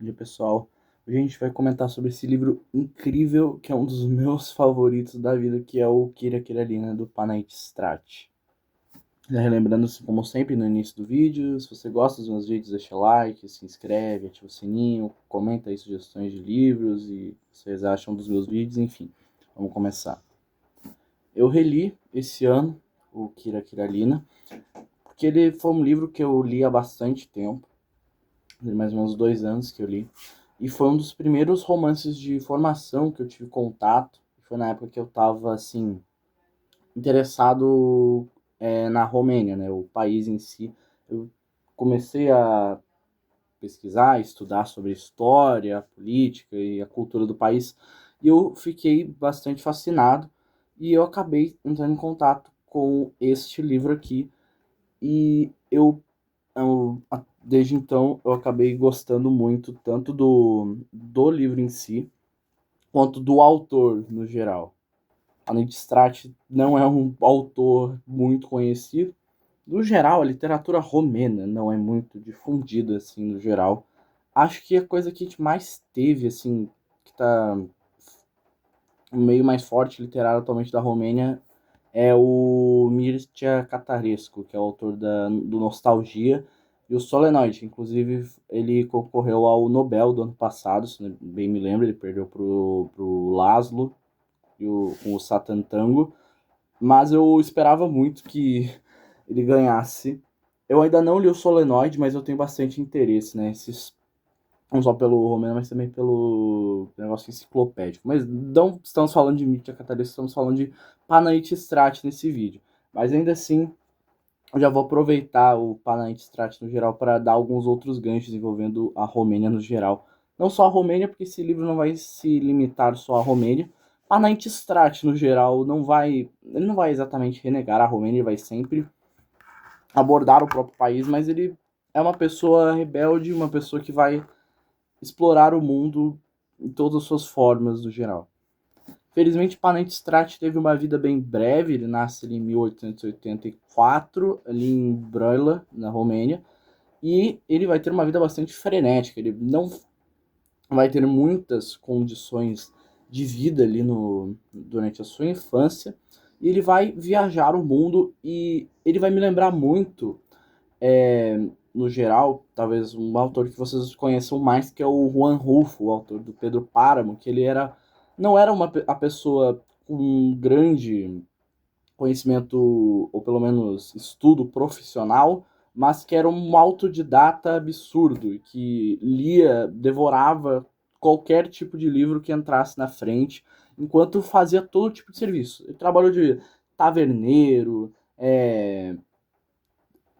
dia pessoal. Hoje a gente vai comentar sobre esse livro incrível, que é um dos meus favoritos da vida, que é o Kira Kiralina, do Panayit Strat. Já relembrando, como sempre, no início do vídeo, se você gosta dos meus vídeos, deixa like, se inscreve, ativa o sininho, comenta aí sugestões de livros e o que vocês acham dos meus vídeos, enfim. Vamos começar. Eu reli esse ano o Kira Kiralina, porque ele foi um livro que eu li há bastante tempo, mais ou menos 2 anos que eu li. E foi um dos primeiros romances de formação que eu tive contato. Foi na época que eu estava, assim, interessado na Romênia, né? O país em si. Eu comecei a pesquisar, estudar sobre história, a política e a cultura do país. E eu fiquei bastante fascinado. E eu acabei entrando em contato com este livro aqui. E desde então eu acabei gostando muito tanto do livro em si, quanto do autor no geral. Além de Strat não é um autor muito conhecido. No geral, a literatura romena não é muito difundida, assim, no geral. Acho que a coisa que a gente mais teve, assim, que tá o meio mais forte literário atualmente da Romênia é o Mircea Catarescu, que é o autor do Nostalgia, e o Solenoid. Inclusive, ele concorreu ao Nobel do ano passado, se bem me lembro, ele perdeu pro Laszlo com o Satan Tango, mas eu esperava muito que ele ganhasse. Eu ainda não li o Solenoid, mas eu tenho bastante interesse, né? Não só pelo romeno, mas também pelo negócio enciclopédico. Mas não estamos falando de Mircea Catarescu, estamos falando de Panayit Strat nesse vídeo. Mas ainda assim, eu já vou aproveitar o Panayit Strat no geral para dar alguns outros ganchos envolvendo a Romênia no geral. Não só a Romênia, porque esse livro não vai se limitar só à Romênia. Panayit Strat no geral ele não vai exatamente renegar a Romênia, ele vai sempre abordar o próprio país, mas ele é uma pessoa rebelde, uma pessoa que vai explorar o mundo em todas as suas formas no geral. Felizmente, Panayit Strat teve uma vida bem breve. Ele nasce ali em 1884, ali em Brăila, na Romênia, e ele vai ter uma vida bastante frenética. Ele não vai ter muitas condições de vida ali durante a sua infância, e ele vai viajar o mundo, e ele vai me lembrar muito, no geral, talvez um autor que vocês conheçam mais, que é o Juan Rulfo, o autor do Pedro Páramo, que ele não era a pessoa com um grande conhecimento, ou pelo menos estudo profissional, mas que era um autodidata absurdo, que lia, devorava qualquer tipo de livro que entrasse na frente, enquanto fazia todo tipo de serviço. Ele trabalhou de taverneiro,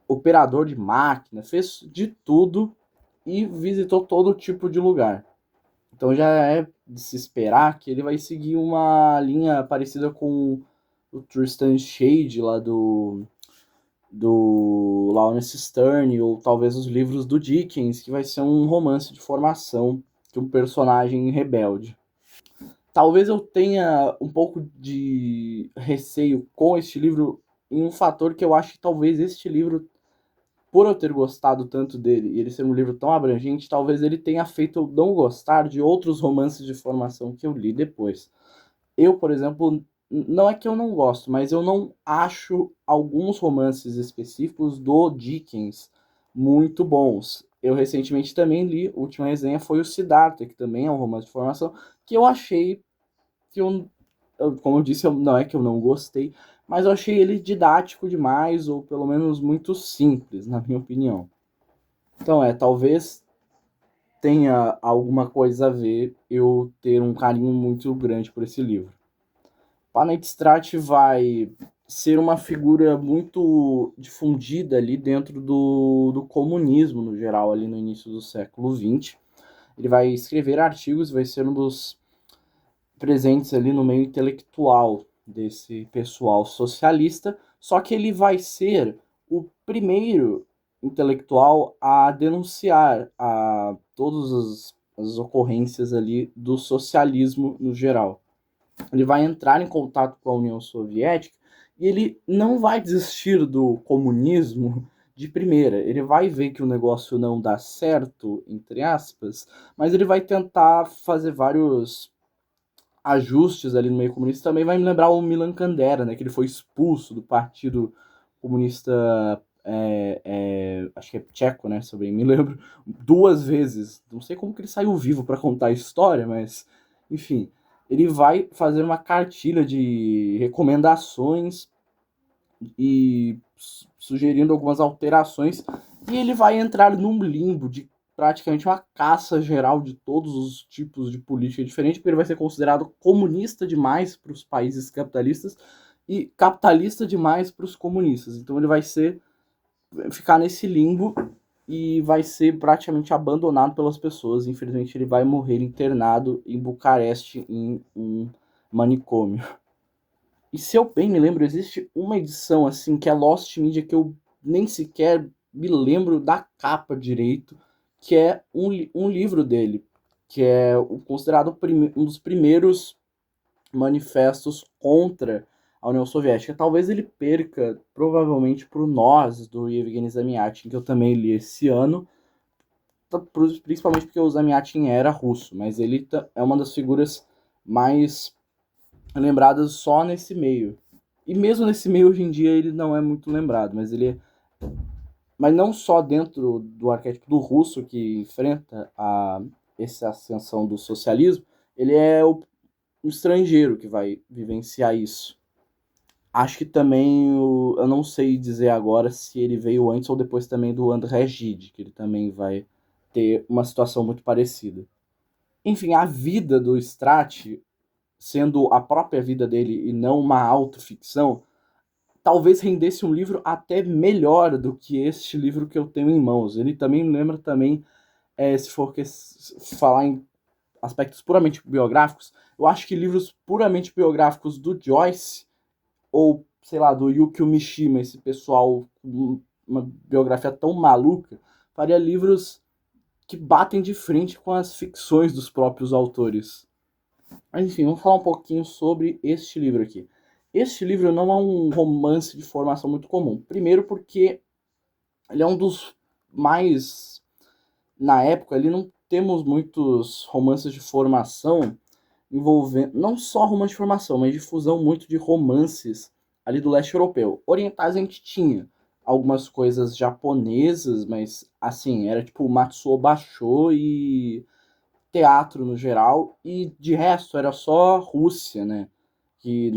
operador de máquina, fez de tudo e visitou todo tipo de lugar. Então já é de se esperar que ele vai seguir uma linha parecida com o Tristan Shade lá do Lawrence Sterne, ou talvez os livros do Dickens, que vai ser um romance de formação de um personagem rebelde. Talvez eu tenha um pouco de receio com este livro em um fator que eu acho que talvez este livro, por eu ter gostado tanto dele e ele ser um livro tão abrangente, talvez ele tenha feito eu não gostar de outros romances de formação que eu li depois. Eu, por exemplo, não é que eu não gosto, mas eu não acho alguns romances específicos do Dickens muito bons. Eu recentemente também li, a última resenha foi o Siddhartha, que também é um romance de formação, que eu achei que como eu disse, não é que eu não gostei, mas eu achei ele didático demais, ou pelo menos muito simples, na minha opinião. Então talvez tenha alguma coisa a ver eu ter um carinho muito grande por esse livro. Panayit Strat vai ser uma figura muito difundida ali dentro do comunismo, no geral, ali no início do século XX. Ele vai escrever artigos, vai ser um dos presentes ali no meio intelectual desse pessoal socialista, só que ele vai ser o primeiro intelectual a denunciar todas as ocorrências ali do socialismo no geral. Ele vai entrar em contato com a União Soviética e ele não vai desistir do comunismo de primeira. Ele vai ver que o negócio não dá certo, entre aspas, mas ele vai tentar fazer vários ajustes ali no meio comunista. Também vai me lembrar o Milan Kundera, né, que ele foi expulso do Partido Comunista, acho que é tcheco, né, se eu bem me lembro, 2 vezes. Não sei como que ele saiu vivo para contar a história, mas, enfim, ele vai fazer uma cartilha de recomendações e sugerindo algumas alterações, e ele vai entrar num limbo de praticamente uma caça geral de todos os tipos de política diferente, porque ele vai ser considerado comunista demais para os países capitalistas e capitalista demais para os comunistas. Então ele vai ficar nesse limbo e vai ser praticamente abandonado pelas pessoas. Infelizmente ele vai morrer internado em Bucareste em um manicômio. E se eu bem me lembro, existe uma edição assim que é Lost Media que eu nem sequer me lembro da capa direito, que é um livro dele, que é considerado um dos primeiros manifestos contra a União Soviética. Talvez ele perca, provavelmente, para o Nós, do Yevgeny Zamyatin, que eu também li esse ano, principalmente porque o Zamyatin era russo, mas ele é uma das figuras mais lembradas só nesse meio. E mesmo nesse meio, hoje em dia, ele não é muito lembrado, mas não só dentro do arquétipo do russo que enfrenta essa ascensão do socialismo, ele é o estrangeiro que vai vivenciar isso. Acho que também, eu não sei dizer agora se ele veio antes ou depois também do André Gide, que ele também vai ter uma situação muito parecida. Enfim, a vida do Strat, sendo a própria vida dele e não uma autoficção, talvez rendesse um livro até melhor do que este livro que eu tenho em mãos. Ele também me lembra também, se for falar em aspectos puramente biográficos, eu acho que livros puramente biográficos do Joyce, ou, sei lá, do Yukio Mishima, esse pessoal com uma biografia tão maluca, faria livros que batem de frente com as ficções dos próprios autores. Mas enfim, vamos falar um pouquinho sobre este livro aqui. Este livro não é um romance de formação muito comum. Primeiro porque ele é um dos mais... Na época, ali não temos muitos romances de formação envolvendo... Não só romance de formação, mas difusão muito de romances ali do leste europeu. Orientais a gente tinha algumas coisas japonesas, mas assim, era tipo Matsuo Basho e teatro no geral, e de resto era só Rússia, né? Que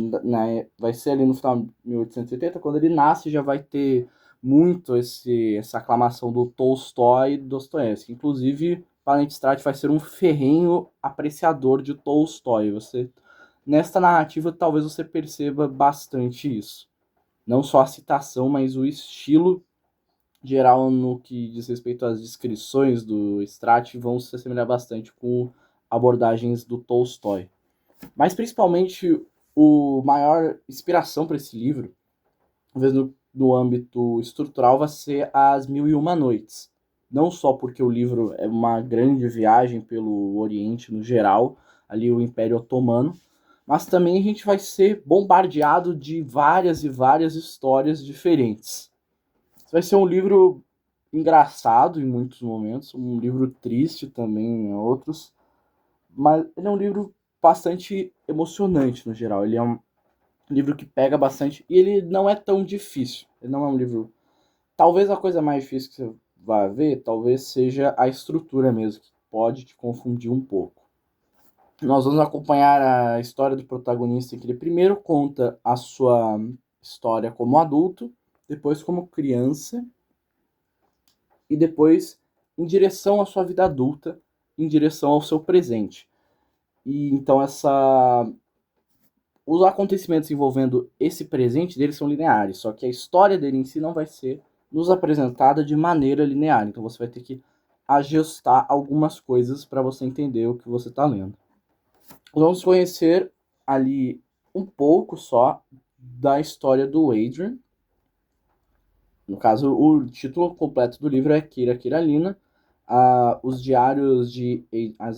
vai ser ali no final de 1880, quando ele nasce, já vai ter muito essa aclamação do Tolstói e Dostoiévski. Inclusive, Valentistrat vai ser um ferrenho apreciador de Tolstói. Nesta narrativa, talvez você perceba bastante isso. Não só a citação, mas o estilo geral no que diz respeito às descrições do Strat vão se assemelhar bastante com abordagens do Tolstói. Mas principalmente o maior inspiração para esse livro, talvez no âmbito estrutural, vai ser As Mil e Uma Noites. Não só porque o livro é uma grande viagem pelo Oriente no geral, ali o Império Otomano, mas também a gente vai ser bombardeado de várias e várias histórias diferentes. Vai ser um livro engraçado em muitos momentos, um livro triste também em outros, mas ele é um livro bastante emocionante no geral. Ele é um livro que pega bastante e ele não é tão difícil. Ele não é um livro... Talvez a coisa mais difícil que você vai ver, talvez seja a estrutura mesmo, que pode te confundir um pouco. Nós vamos acompanhar a história do protagonista, que ele primeiro conta a sua história como adulto, depois como criança, e depois em direção à sua vida adulta, em direção ao seu presente. E então os acontecimentos envolvendo esse presente dele são lineares, só que a história dele em si não vai ser nos apresentada de maneira linear. Então você vai ter que ajustar algumas coisas para você entender o que você está lendo. Vamos conhecer ali um pouco só da história do Adrian. No caso, o título completo do livro é Kira Kiralina, as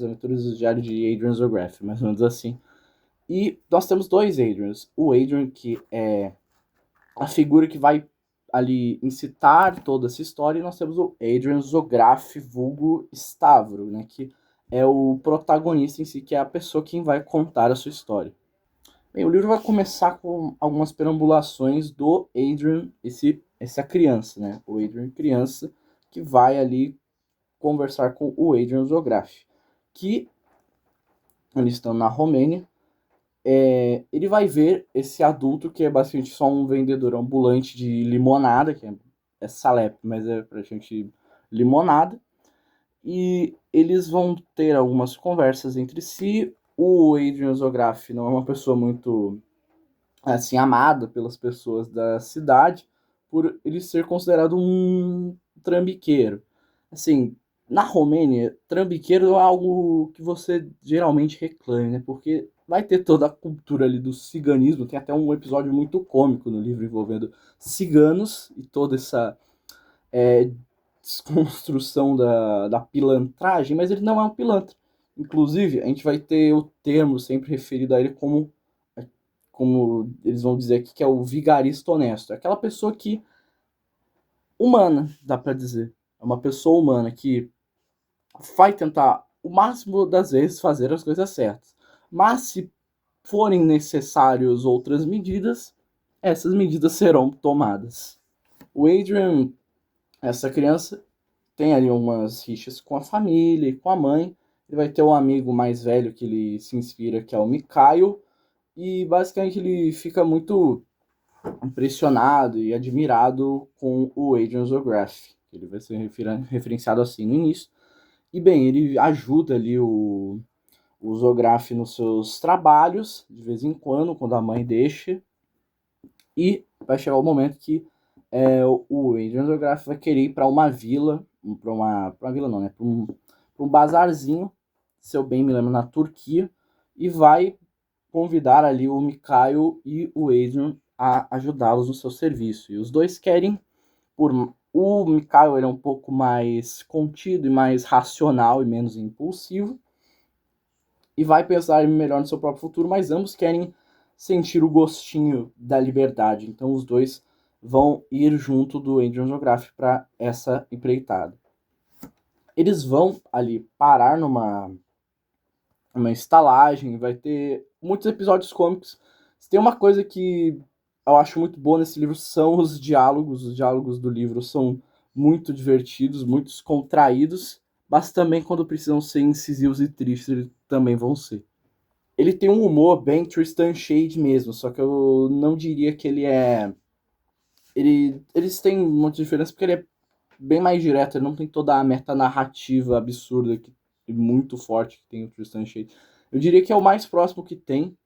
aventuras do diário de Adrian Zograff, mais ou menos assim. E nós temos dois Adrians. O Adrian, que é a figura que vai ali incitar toda essa história, e nós temos o Adrian Zograff, vulgo Stavro, né, que é o protagonista em si, que é a pessoa quem vai contar a sua história. Bem, o livro vai começar com algumas perambulações do Adrian, essa criança, né, o Adrian criança, que vai ali conversar com o Adrian Zograff, que eles estão na Romênia. Ele vai ver esse adulto que é basicamente só um vendedor ambulante de limonada, que é salep, mas é praticamente limonada. E eles vão ter algumas conversas entre si. O Adrian Zograff não é uma pessoa muito assim amada pelas pessoas da cidade, por ele ser considerado um trambiqueiro. Assim, na Romênia, trambiqueiro é algo que você geralmente reclama, né? Porque vai ter toda a cultura ali do ciganismo. Tem até um episódio muito cômico no livro envolvendo ciganos e toda essa desconstrução da pilantragem, mas ele não é um pilantra. Inclusive, a gente vai ter o termo sempre referido a ele como eles vão dizer aqui, que é o vigarista honesto. É aquela pessoa que, humana, dá para dizer. É uma pessoa humana que vai tentar, o máximo das vezes, fazer as coisas certas. Mas se forem necessárias outras medidas, essas medidas serão tomadas. O Adrian, essa criança, tem ali umas rixas com a família e com a mãe. Ele vai ter um amigo mais velho que ele se inspira, que é o Mikhail. E basicamente ele fica muito impressionado e admirado com o Adrian Zograff. Ele vai ser referenciado assim no início. E bem, ele ajuda ali o Zograff nos seus trabalhos, de vez em quando a mãe deixa. E vai chegar o momento que o Adrian Zograff vai querer ir para uma vila, para uma vila não, né? Para um bazarzinho, se eu bem me lembro, na Turquia, e vai convidar ali o Mikhail e o Adrian a ajudá-los no seu serviço. E os dois querem, o Mikhail ele é um pouco mais contido e mais racional e menos impulsivo, e vai pensar melhor no seu próprio futuro, mas ambos querem sentir o gostinho da liberdade. Então os dois vão ir junto do Adrian Zograff para essa empreitada. Eles vão ali parar uma estalagem, vai ter muitos episódios cômicos. Tem uma coisa que eu acho muito boa nesse livro, são os diálogos. Os diálogos do livro são muito divertidos, muito descontraídos, mas também quando precisam ser incisivos e tristes, eles também vão ser. Ele tem um humor bem Tristan Shade mesmo, só que eu não diria que ele é... Eles têm muita diferença porque ele é bem mais direto, ele não tem toda a metanarrativa absurda e muito forte que tem o Tristan Shade. Eu diria que é o mais próximo que tem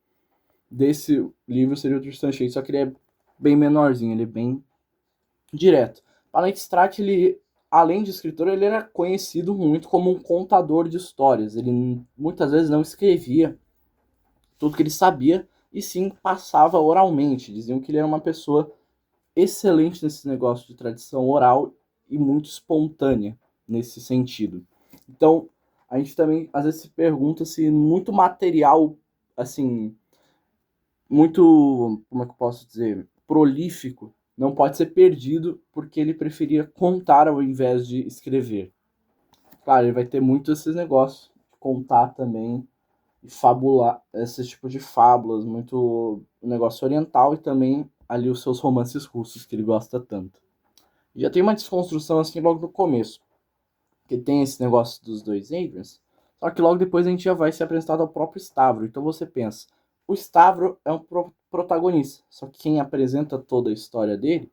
desse livro seria o Tristan Shade, só que ele é bem menorzinho, ele é bem direto. Palante Strat, ele, além de escritor, ele era conhecido muito como um contador de histórias. Ele muitas vezes não escrevia tudo que ele sabia, e sim passava oralmente. Diziam que ele era uma pessoa excelente nesse negócio de tradição oral e muito espontânea nesse sentido. Então, a gente também às vezes se pergunta se muito material, assim, muito, como é que eu posso dizer, prolífico, não pode ser perdido porque ele preferia contar ao invés de escrever. Claro, ele vai ter muito esses negócios, contar também e fabular, esse tipo de fábulas, muito negócio oriental e também ali os seus romances russos que ele gosta tanto. E já tem uma desconstrução assim logo no começo, que tem esse negócio dos dois Adrians, só que logo depois a gente já vai se apresentar ao próprio Stavro. Então você pensa, o Stavro é um protagonista, só que quem apresenta toda a história dele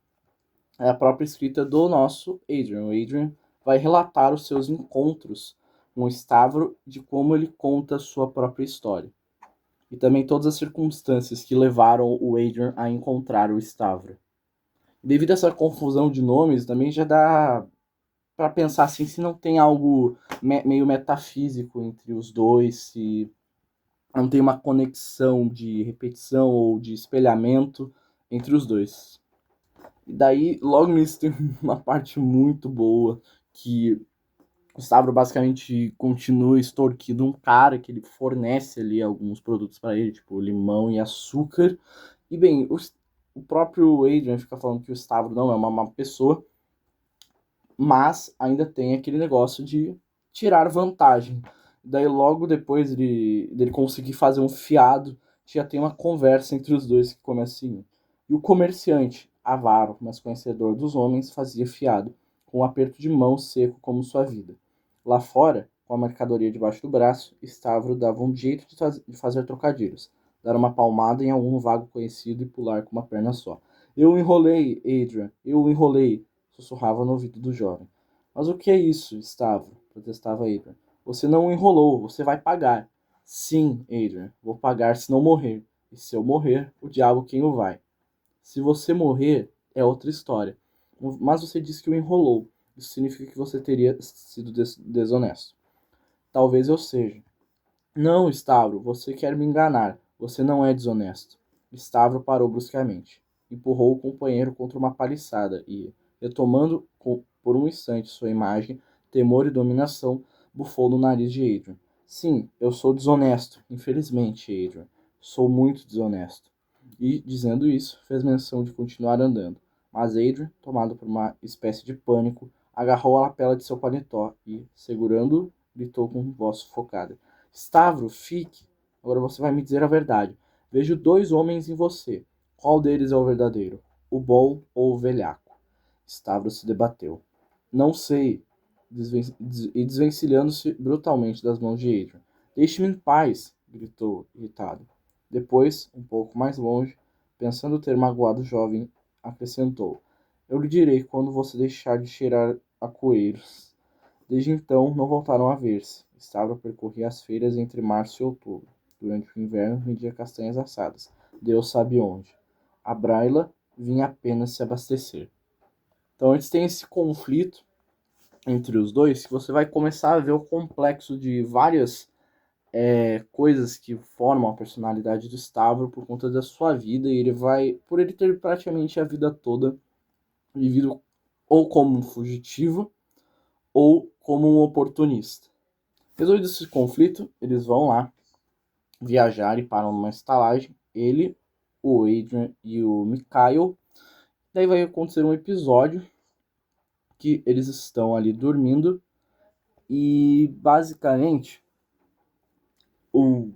é a própria escrita do nosso Adrian. O Adrian vai relatar os seus encontros com o Stavro, de como ele conta a sua própria história. E também todas as circunstâncias que levaram o Adrian a encontrar o Stavro. Devido a essa confusão de nomes, também já dá para pensar assim se não tem algo meio metafísico entre os dois, se não tem uma conexão de repetição ou de espelhamento entre os dois. E daí, logo nisso, tem uma parte muito boa que o Stavro basicamente continua extorquindo um cara que ele fornece ali alguns produtos para ele, tipo limão e açúcar. E bem, o próprio Adrian fica falando que o Stavro não é uma má pessoa, mas ainda tem aquele negócio de tirar vantagem. Daí logo depois dele conseguir fazer um fiado, já tem uma conversa entre os dois que começa assim. E o comerciante, avaro, mas conhecedor dos homens, fazia fiado, com um aperto de mão seco como sua vida. Lá fora, com a mercadoria debaixo do braço, Stavro dava um jeito de fazer trocadilhos, dar uma palmada em algum vago conhecido e pular com uma perna só. Eu enrolei, Adrian, eu enrolei, sussurrava no ouvido do jovem. Mas o que é isso, Stavro? Protestava Adrian. Você não enrolou, você vai pagar. Sim, Adrian, vou pagar se não morrer. E se eu morrer, o diabo quem o vai. Se você morrer, é outra história. Mas você disse que o enrolou. Isso significa que você teria sido desonesto. Talvez eu seja. Não, Stavro, você quer me enganar. Você não é desonesto. Stavro parou bruscamente. Empurrou o companheiro contra uma paliçada e, retomando por um instante sua imagem, temor e dominação, bufou no nariz de Adrian. Sim, eu sou desonesto. Infelizmente, Adrian. Sou muito desonesto. E, dizendo isso, fez menção de continuar andando. Mas Adrian, tomado por uma espécie de pânico, agarrou a lapela de seu paletó e, segurando-o, gritou com voz sufocada. Stavro, fique. Agora você vai me dizer a verdade. Vejo dois homens em você. Qual deles é o verdadeiro? O bom ou o velhaco? Stavro se debateu. Não sei. E desvencilhando-se brutalmente das mãos de Adrian. Deixe-me em paz, gritou, irritado. Depois, um pouco mais longe, pensando ter magoado o jovem, acrescentou. Eu lhe direi quando você deixar de cheirar a coelhos. Desde então, não voltaram a ver-se. Stavro percorria as feiras entre março e outubro. Durante o inverno, vendia castanhas assadas. Deus sabe onde. A Braila vinha apenas se abastecer. Então, eles têm esse conflito entre os dois, que você vai começar a ver o complexo de várias coisas que formam a personalidade do Stavro por conta da sua vida, e ele vai, por ele ter praticamente a vida toda vivido ou como um fugitivo ou como um oportunista. Resolvido esse conflito, eles vão lá viajar e param numa estalagem. Ele, o Adrian e o Mikhail. Daí vai acontecer um episódio que eles estão ali dormindo e basicamente o,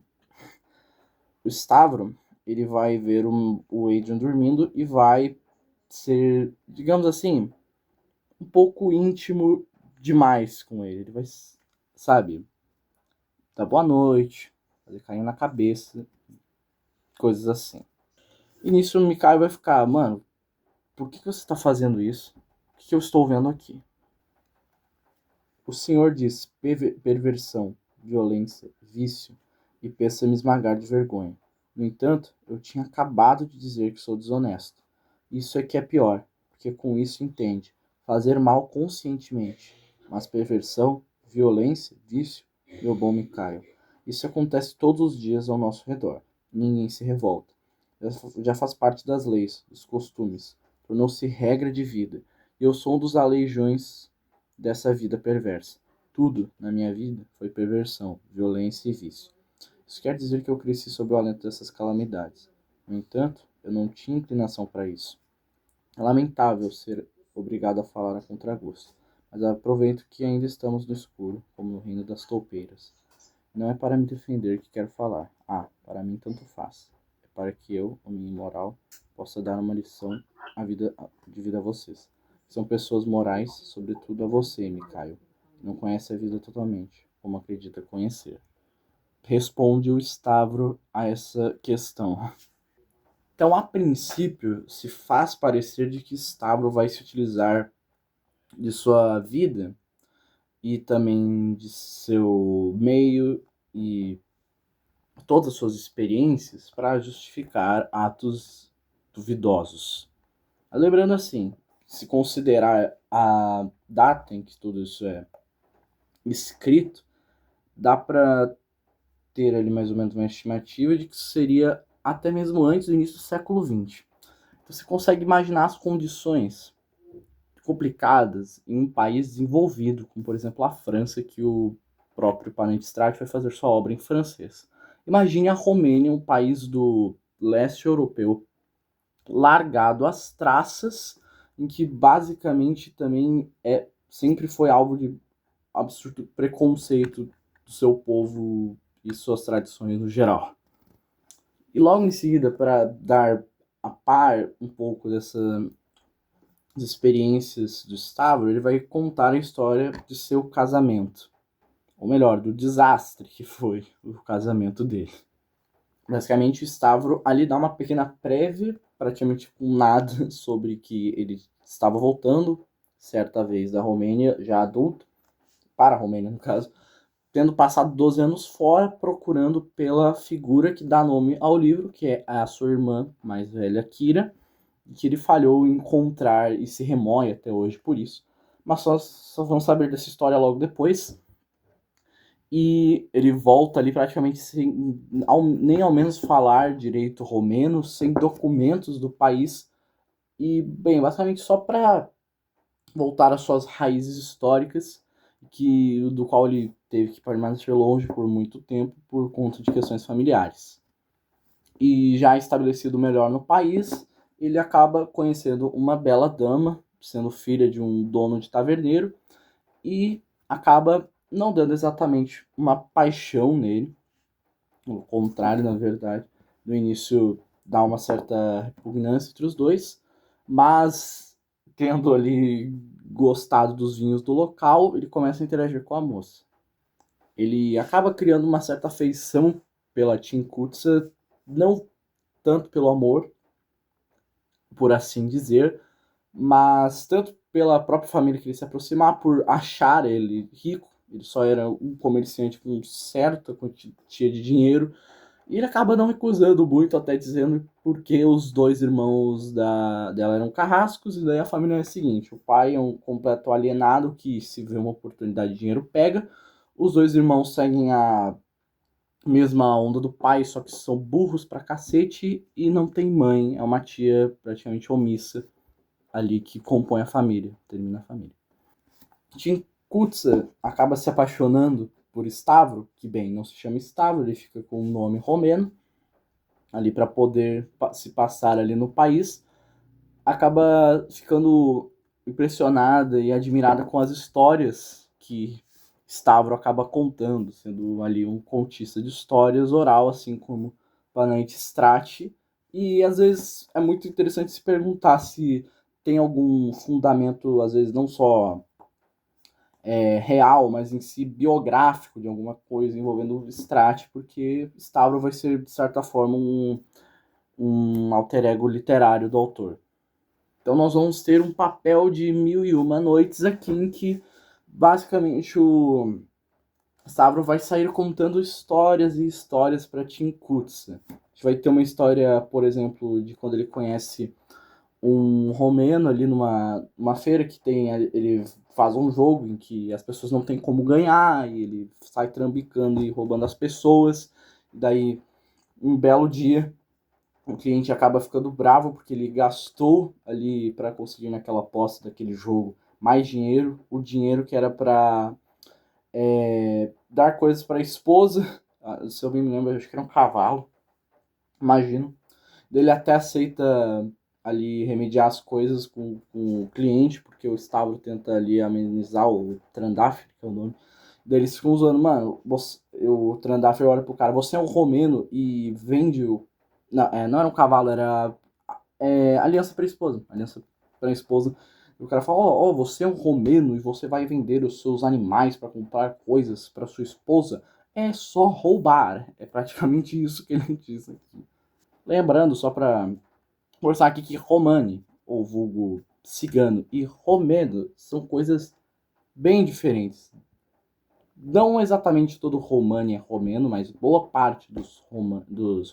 o Stavro ele vai ver o Adrian dormindo e vai ser, digamos assim, um pouco íntimo demais com ele. Ele vai, sabe, dar boa noite, fazer carinho na cabeça, coisas assim. E nisso o Mikhail vai ficar, mano, por que você está fazendo isso? O que eu estou vendo aqui? O senhor diz perversão, violência, vício e pensa me esmagar de vergonha. No entanto, eu tinha acabado de dizer que sou desonesto. Isso é que é pior, porque com isso entende fazer mal conscientemente. Mas perversão, violência, vício, meu bom Mikhail, isso acontece todos os dias ao nosso redor. Ninguém se revolta. Já faz parte das leis, dos costumes. Tornou-se regra de vida. E eu sou um dos aleijões dessa vida perversa. Tudo na minha vida foi perversão, violência e vício. Isso quer dizer que eu cresci sob o alento dessas calamidades. No entanto, eu não tinha inclinação para isso. É lamentável ser obrigado a falar a contragosto, mas aproveito que ainda estamos no escuro, como no reino das toupeiras. Não é para me defender que quero falar. Para mim tanto faz. É para que eu, o minha moral, possa dar uma lição de vida a vocês. São pessoas morais, sobretudo a você, Mikhail, que não conhece a vida totalmente, como acredita conhecer. Responde o Stavro a essa questão. Então, a princípio, se faz parecer de que Stavro vai se utilizar de sua vida e também de seu meio e todas as suas experiências para justificar atos duvidosos. Mas lembrando assim, se considerar a data em que tudo isso é escrito, dá para ter ali mais ou menos uma estimativa de que seria até mesmo antes do início do século XX. Então, você consegue imaginar as condições complicadas em um país desenvolvido, como por exemplo a França, que o próprio Panettistrati vai fazer sua obra em francês. Imagine a Romênia, um país do leste europeu, largado às traças, em que basicamente também sempre foi alvo de absurdo preconceito do seu povo e suas tradições no geral. E logo em seguida, para dar a par um pouco dessas experiências do Stavro, ele vai contar a história de seu casamento. Ou melhor, do desastre que foi o casamento dele. Basicamente, o Stavro ali dá uma pequena prévia, praticamente com nada, sobre que ele estava voltando, certa vez da Romênia, já adulto, para a Romênia no caso, tendo passado 12 anos fora, procurando pela figura que dá nome ao livro, que é a sua irmã mais velha, Kira, que ele falhou em encontrar e se remói até hoje por isso. Mas só vamos saber dessa história logo depois. E ele volta ali praticamente sem nem ao menos falar direito romeno, sem documentos do país. E, bem, basicamente só para voltar às suas raízes históricas, do qual ele teve que permanecer longe por muito tempo por conta de questões familiares. E já estabelecido melhor no país, ele acaba conhecendo uma bela dama, sendo filha de um dono de taverneiro, e acaba não dando exatamente uma paixão nele, o contrário, na verdade. No início dá uma certa repugnância entre os dois, mas tendo ali gostado dos vinhos do local, ele começa a interagir com a moça. Ele acaba criando uma certa afeição pela Tinkutsa, não tanto pelo amor, por assim dizer, mas tanto pela própria família que ele se aproximar, por achar ele rico. Ele só era um comerciante com certa quantia de dinheiro, e ele acaba não recusando muito, até dizendo porque os dois irmãos dela eram carrascos, e daí a família é a seguinte: o pai é um completo alienado que, se vê uma oportunidade de dinheiro, pega. Os dois irmãos seguem a mesma onda do pai, só que são burros pra cacete e não tem mãe. É uma tia praticamente omissa ali que compõe a família, termina a família. Tim Kutza acaba se apaixonando por Stavro, que bem, não se chama Stavro, ele fica com um nome romeno, ali para poder se passar ali no país. Acaba ficando impressionada e admirada com as histórias que Stavro acaba contando, sendo ali um contista de histórias oral, assim como Panayoti Strati. E às vezes é muito interessante se perguntar se tem algum fundamento, às vezes não só real, mas em si biográfico de alguma coisa envolvendo o Strati, porque Stavro vai ser, de certa forma, um alter ego literário do autor. Então nós vamos ter um papel de Mil e Uma Noites aqui, em que basicamente o Stavro vai sair contando histórias e histórias para Tim Kutza. A gente vai ter uma história, por exemplo, de quando ele conhece um romeno ali numa feira que tem. Ele faz um jogo em que as pessoas não têm como ganhar, e ele sai trambicando e roubando as pessoas. E daí, um belo dia, o cliente acaba ficando bravo porque ele gastou ali para conseguir naquela aposta daquele jogo mais dinheiro, o dinheiro que era para dar coisas para a esposa. Se eu bem me lembro, acho que era um cavalo, imagino. Ele até aceita ali remediar as coisas com o cliente, porque o Stavro tenta ali amenizar o Trandafir, que é o nome. Daí eles ficam usando, mano, o Trandafir olha pro cara, você é um romeno e vende o... Não, não era um cavalo, era aliança para esposa. Aliança para esposa. E o cara fala, ó, você é um romeno e você vai vender os seus animais para comprar coisas para sua esposa? É só roubar. É praticamente isso que ele diz aqui. Lembrando, só para forçar aqui, que romani, ou vulgo cigano, e romeno são coisas bem diferentes. Não exatamente todo romani é romeno, mas boa parte dos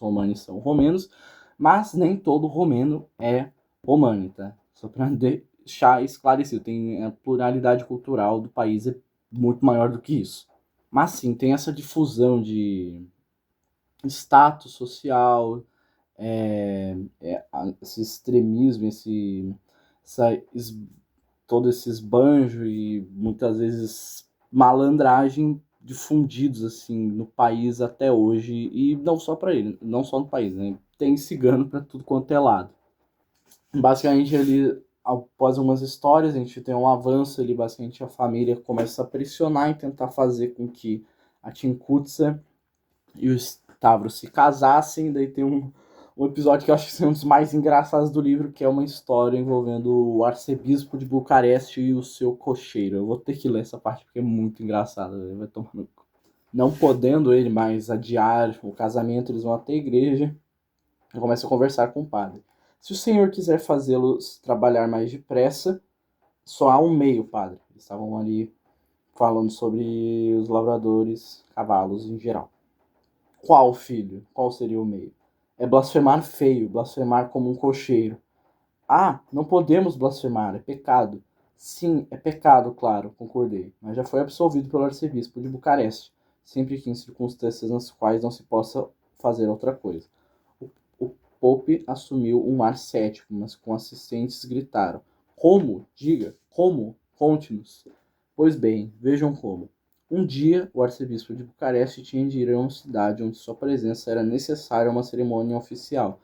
romanes são romenos, mas nem todo romeno é romani, tá? Só para deixar esclarecido, tem a pluralidade cultural do país é muito maior do que isso. Mas sim, tem essa difusão de status social, esse extremismo, todo esse esbanjo e muitas vezes malandragem difundidos assim no país até hoje, e não só para ele, não só no país, né? Tem cigano para tudo quanto é lado. Basicamente, ele, após algumas histórias, a gente tem um avanço ali, basicamente a família começa a pressionar e tentar fazer com que a Tinkutsa e o Stavros se casassem. Daí tem um episódio que eu acho que é um dos mais engraçados do livro, que é uma história envolvendo o arcebispo de Bucareste e o seu cocheiro. Eu vou ter que ler essa parte porque é muito engraçada, vai tomar no cu. Não podendo ele mais adiar o casamento, eles vão até a igreja e começam a conversar com o padre. Se o senhor quiser fazê-los trabalhar mais depressa, só há um meio, padre. Eles estavam ali falando sobre os lavradores, cavalos em geral. Qual, filho? Qual seria o meio? É blasfemar feio, blasfemar como um cocheiro. Ah, não podemos blasfemar, é pecado. Sim, é pecado, claro, concordei, mas já foi absolvido pelo arcebispo de Bucareste, sempre que em circunstâncias nas quais não se possa fazer outra coisa. O Pope assumiu um ar cético, mas com assistentes gritaram: Como? Diga, como? Conte-nos. Pois bem, vejam como. Um dia, o arcebispo de Bucareste tinha de ir a uma cidade onde sua presença era necessária a uma cerimônia oficial.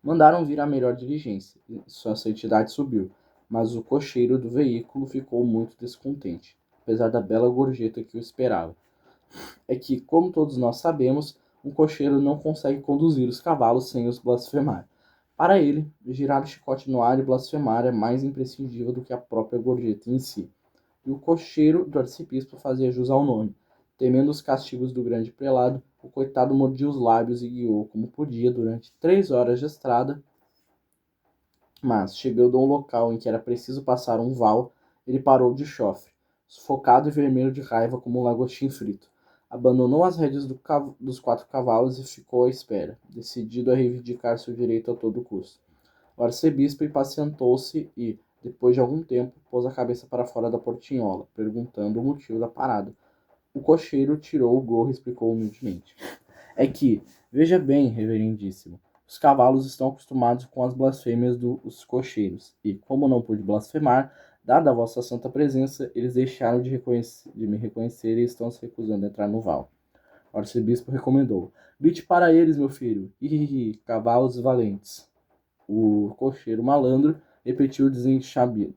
Mandaram vir a melhor diligência, e sua santidade subiu, mas o cocheiro do veículo ficou muito descontente, apesar da bela gorjeta que o esperava. É que, como todos nós sabemos, um cocheiro não consegue conduzir os cavalos sem os blasfemar. Para ele, girar o chicote no ar e blasfemar é mais imprescindível do que a própria gorjeta em si. E o cocheiro do arcebispo fazia jus ao nome. Temendo os castigos do grande prelado, o coitado mordia os lábios e guiou como podia durante 3 horas de estrada, mas, chegando a um local em que era preciso passar um val, ele parou de chofre, sufocado e vermelho de raiva como um lagostim frito. Abandonou as rédeas dos 4 cavalos e ficou à espera, decidido a reivindicar seu direito a todo custo. O arcebispo impacientou-se e, depois de algum tempo, pôs a cabeça para fora da portinhola, perguntando o motivo da parada. O cocheiro tirou o gorro e explicou humildemente. É que, veja bem, reverendíssimo, os cavalos estão acostumados com as blasfêmias dos cocheiros, e, como não pude blasfemar, dada a vossa santa presença, eles deixaram de me reconhecer e estão se recusando a entrar no val. O arcebispo recomendou: grite para eles, meu filho, hihihi, cavalos valentes. O cocheiro malandro repetiu desenchabido.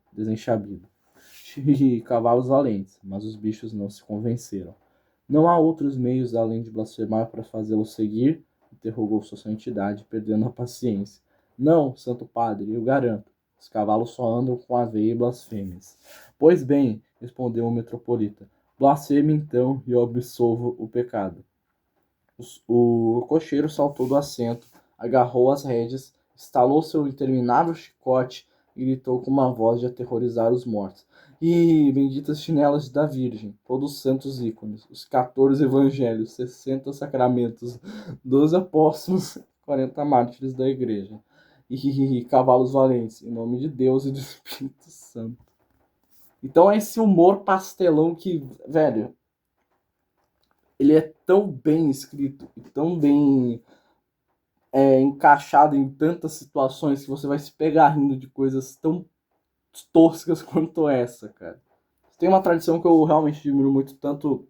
Cavalos valentes, mas os bichos não se convenceram. Não há outros meios além de blasfemar para fazê-lo seguir? Interrogou sua santidade, perdendo a paciência. Não, santo padre, eu garanto. Os cavalos só andam com aveia e blasfêmias. Pois bem, respondeu o metropolita, blasfeme então e eu absolvo o pecado. O cocheiro saltou do assento, agarrou as rédeas, estalou seu interminável chicote e gritou com uma voz de aterrorizar os mortos. Ih, benditas chinelas da Virgem, todos os santos ícones, os 14 evangelhos, 60 sacramentos, 12 apóstolos, 40 mártires da igreja. Ih, cavalos valentes, em nome de Deus e do Espírito Santo. Então é esse humor pastelão que, velho, ele é tão bem escrito e tão bem encaixado em tantas situações que você vai se pegar rindo de coisas tão toscas quanto essa, cara. Tem uma tradição que eu realmente admiro muito, tanto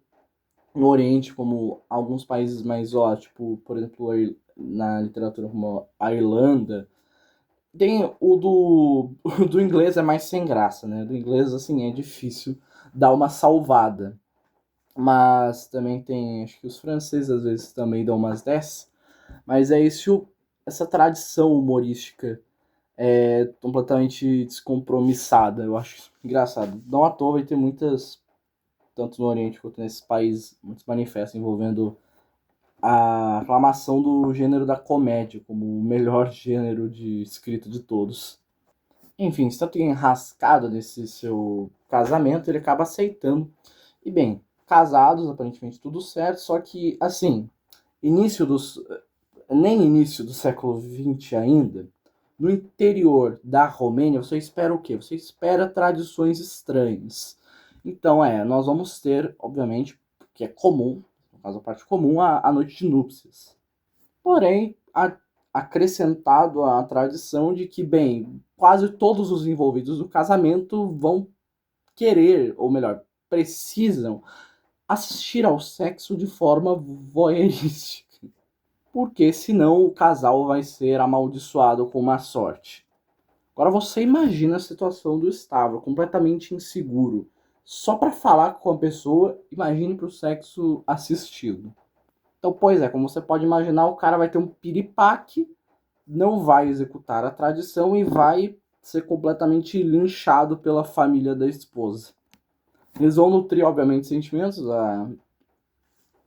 no Oriente como alguns países mais, ó, tipo, por exemplo, na literatura como a Irlanda. Tem o do, o do inglês é mais sem graça, né? Do inglês, assim, é difícil dar uma salvada. Mas também tem, acho que os franceses às vezes também dão umas 10. Mas é isso, essa tradição humorística é completamente descompromissada. Eu acho isso engraçado. Não à toa vai ter muitas, tanto no Oriente quanto nesses países, muitos manifestos envolvendo a aclamação do gênero da comédia como o melhor gênero de escrito de todos. Enfim, tanto enrascado nesse seu casamento, ele acaba aceitando. E bem, casados, aparentemente tudo certo, só que, assim, início dos nem início do século XX ainda, no interior da Romênia, você espera o quê? Você espera tradições estranhas. Então, nós vamos ter, obviamente, que é comum, no caso a parte comum, a noite de núpcias. Porém, acrescentado a tradição de que, bem, quase todos os envolvidos no casamento vão querer, ou melhor, precisam assistir ao sexo de forma voyeurística, porque senão o casal vai ser amaldiçoado com má sorte. Agora você imagina a situação do Stavro, completamente inseguro. Só para falar com a pessoa, imagine para o sexo assistido. Então, pois é, como você pode imaginar, o cara vai ter um piripaque, não vai executar a tradição e vai ser completamente linchado pela família da esposa. Eles vão nutrir, obviamente, sentimentos. A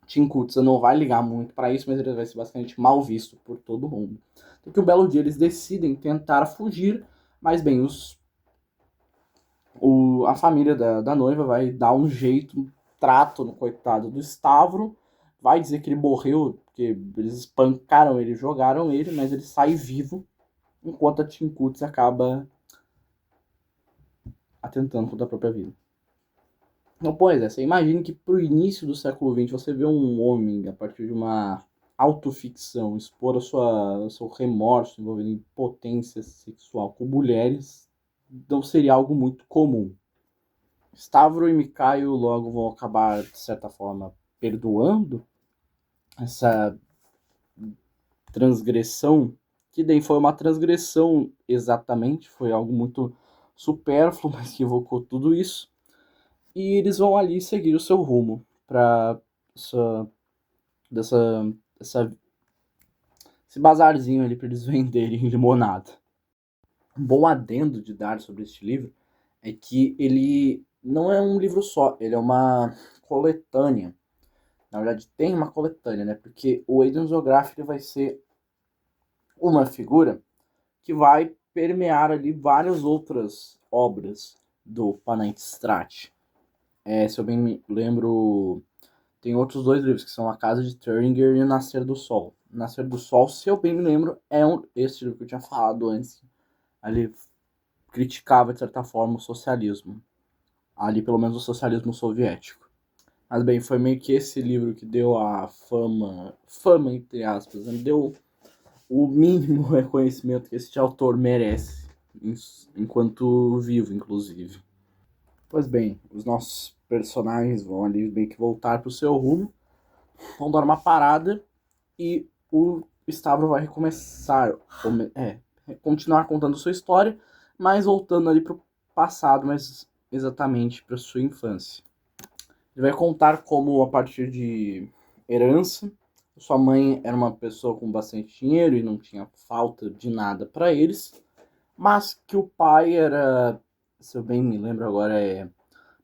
Tim Kutza não vai ligar muito para isso, mas ele vai ser bastante mal visto por todo mundo. Então, que um belo dia eles decidem tentar fugir, mas bem, a família da noiva vai dar um jeito, um trato no coitado do Stavro, vai dizer que ele morreu, porque eles espancaram ele, jogaram ele, mas ele sai vivo, enquanto a Tim Kutza acaba atentando contra a própria vida. Então, pois é, você imagina que pro início do século XX você vê um homem, a partir de uma autoficção, expor o seu remorso envolvendo impotência sexual com mulheres, não seria algo muito comum. Stavro e Mikhail logo vão acabar, de certa forma, perdoando essa transgressão, que daí foi uma transgressão exatamente, foi algo muito supérfluo, mas que evocou tudo isso. E eles vão ali seguir o seu rumo para dessa, esse bazarzinho ali para eles venderem limonada. Um bom adendo de dar sobre este livro é que ele não é um livro só, ele é uma coletânea. Na verdade, tem uma coletânea, né? Porque o Aidan Zograff vai ser uma figura que vai permear ali várias outras obras do Panentstrati. Se eu bem me lembro, tem outros dois livros, que são A Casa de Thuringer e O Nascer do Sol. O Nascer do Sol, se eu bem me lembro, é esse livro que eu tinha falado antes. Ali criticava, de certa forma, o socialismo. Ali, pelo menos, o socialismo soviético. Mas, bem, foi meio que esse livro que deu a fama entre aspas, né? Deu o mínimo reconhecimento que esse autor merece, enquanto vivo, inclusive. Pois bem, os nossos personagens vão ali meio que voltar para o seu rumo, vão dar uma parada e o Stavro vai recomeçar, continuar contando sua história, mas voltando ali para o passado, mas exatamente para sua infância. Ele vai contar como, a partir de herança, sua mãe era uma pessoa com bastante dinheiro e não tinha falta de nada para eles, mas que o pai era, se eu bem me lembro agora,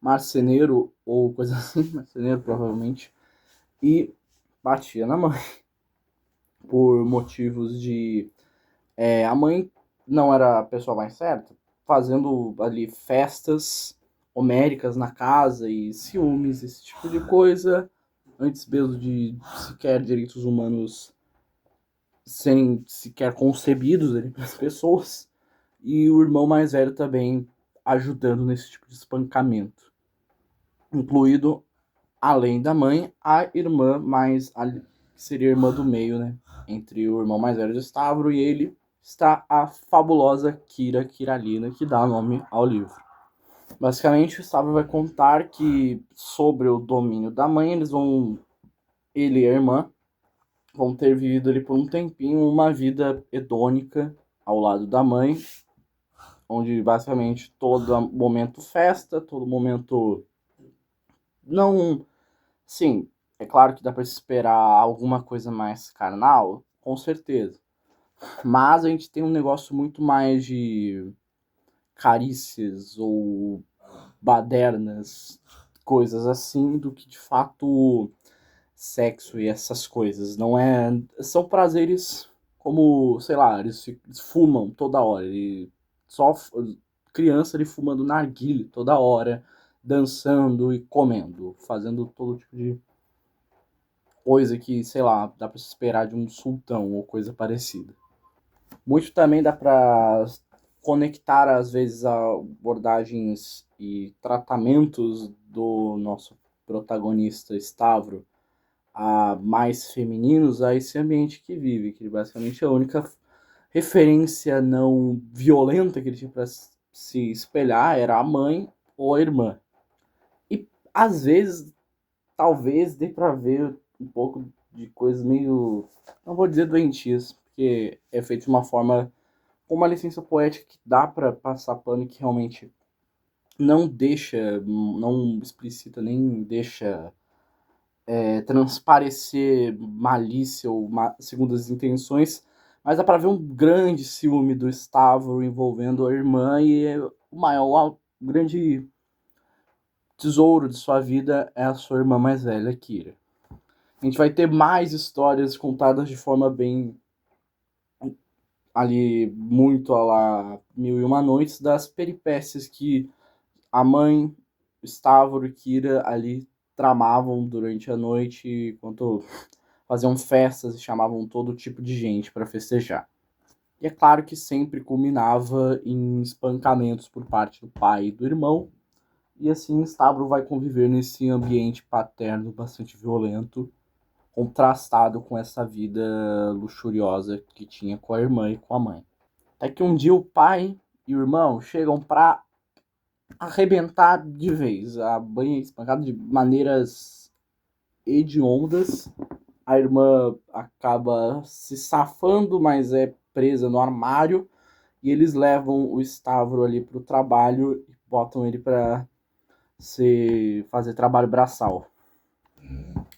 marceneiro ou coisa assim, marceneiro provavelmente, e batia na mãe por motivos de... a mãe não era a pessoa mais certa, fazendo ali festas homéricas na casa e ciúmes, esse tipo de coisa, antes mesmo de sequer direitos humanos serem sequer concebidos ali pelas pessoas, e o irmão mais velho também ajudando nesse tipo de espancamento, incluído, além da mãe, a irmã que seria a irmã do meio, né? Entre o irmão mais velho do Stavro e ele está a fabulosa Kira Kiralina, que dá nome ao livro. Basicamente, o Stavro vai contar que, sobre o domínio da mãe, ele e a irmã vão ter vivido ali por um tempinho uma vida hedônica ao lado da mãe, onde basicamente todo momento festa, todo momento não... Sim, é claro que dá para esperar alguma coisa mais carnal, com certeza. Mas a gente tem um negócio muito mais de carícias ou badernas, coisas assim, do que de fato sexo e essas coisas. Não é... São prazeres como, sei lá, eles fumam toda hora. Só criança ele fumando narguilé toda hora, dançando e comendo, fazendo todo tipo de coisa que, sei lá, dá pra se esperar de um sultão ou coisa parecida. Muito também dá pra conectar, às vezes, abordagens e tratamentos do nosso protagonista Stavro a mais femininos a esse ambiente que vive, que basicamente é a única referência não violenta que ele tinha para se espelhar era a mãe ou a irmã. E às vezes, talvez dê para ver um pouco de coisas meio, não vou dizer doentias, porque é feito de uma forma com uma licença poética que dá pra passar pano e que realmente não deixa, não explicita, nem deixa transparecer malícia ou segundas intenções, mas dá pra ver um grande ciúme do Stavro envolvendo a irmã e o maior, o grande tesouro de sua vida é a sua irmã mais velha, Kira. A gente vai ter mais histórias contadas de forma bem ali, muito a lá Mil e Uma Noites, das peripécias que a mãe, Stavro e Kira ali tramavam durante a noite, enquanto faziam festas e chamavam todo tipo de gente para festejar. E é claro que sempre culminava em espancamentos por parte do pai e do irmão, e assim Stavro vai conviver nesse ambiente paterno bastante violento, contrastado com essa vida luxuriosa que tinha com a irmã e com a mãe. Até que um dia o pai e o irmão chegam para arrebentar de vez, a banha espancada de maneiras hediondas. A irmã acaba se safando, mas é presa no armário. E eles levam o Stavro ali pro trabalho e botam ele para fazer trabalho braçal.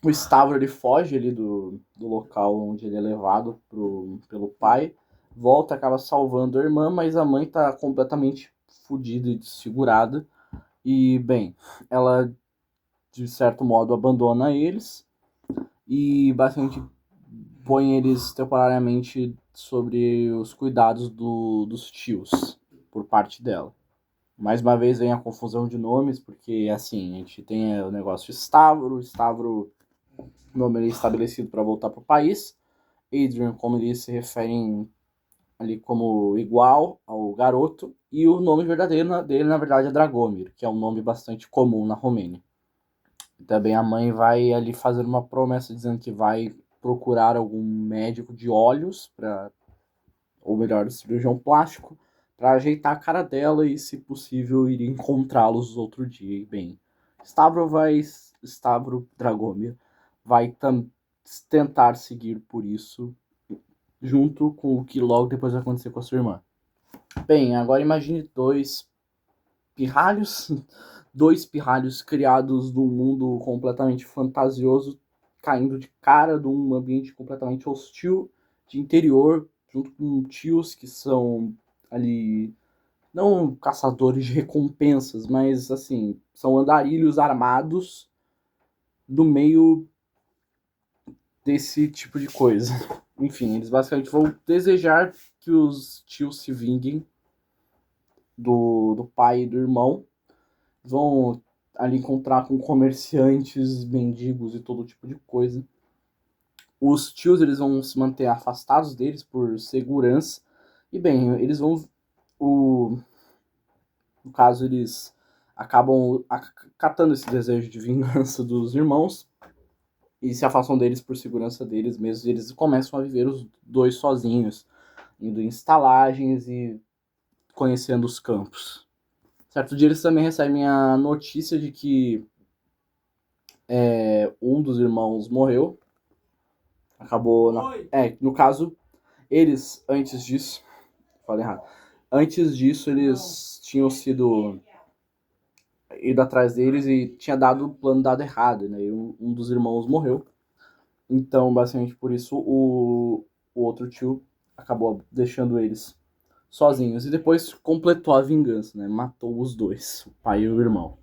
O Stavro ele foge ali do local onde ele é levado pelo pai, volta, acaba salvando a irmã, mas a mãe tá completamente fodida e desfigurada. E, bem, ela de certo modo abandona eles e basicamente põe eles temporariamente sobre os cuidados dos tios por parte dela. Mais uma vez vem a confusão de nomes, porque assim, a gente tem o negócio de Stavro, o nome é estabelecido para voltar para o país. Adrian, como eles se referem ali como igual ao garoto, e o nome verdadeiro dele, na verdade, é Dragomir, que é um nome bastante comum na Romênia. Também a mãe vai ali fazer uma promessa dizendo que vai procurar algum médico de olhos, ou melhor, cirurgião plástico, para ajeitar a cara dela e, se possível, ir encontrá-los outro dia. E, bem, Stavro Dragomir vai tentar seguir por isso, junto com o que logo depois vai acontecer com a sua irmã. Bem, agora imagine pirralhos, dois pirralhos criados num mundo completamente fantasioso, caindo de cara de um ambiente completamente hostil, de interior, junto com tios que são ali, não caçadores de recompensas, mas assim, são andarilhos armados do meio desse tipo de coisa. Enfim, eles basicamente vão desejar que os tios se vinguem do pai e do irmão, vão ali encontrar com comerciantes, mendigos e todo tipo de coisa. Os tios eles vão se manter afastados deles por segurança. E bem, eles vão. No caso, eles acabam acatando esse desejo de vingança dos irmãos e se afastam deles por segurança deles mesmos. E eles começam a viver os dois sozinhos, indo em estalagens e conhecendo os campos. Certo dia eles também recebem a notícia de que um dos irmãos morreu. Acabou. No caso, eles, antes disso. Falei errado. Antes disso, eles tinham sido ido atrás deles e tinha dado o plano dado errado, né? E um dos irmãos morreu. Então, basicamente por isso, o outro tio acabou deixando eles sozinhos. E depois completou a vingança, né? Matou os dois, o pai e o irmão.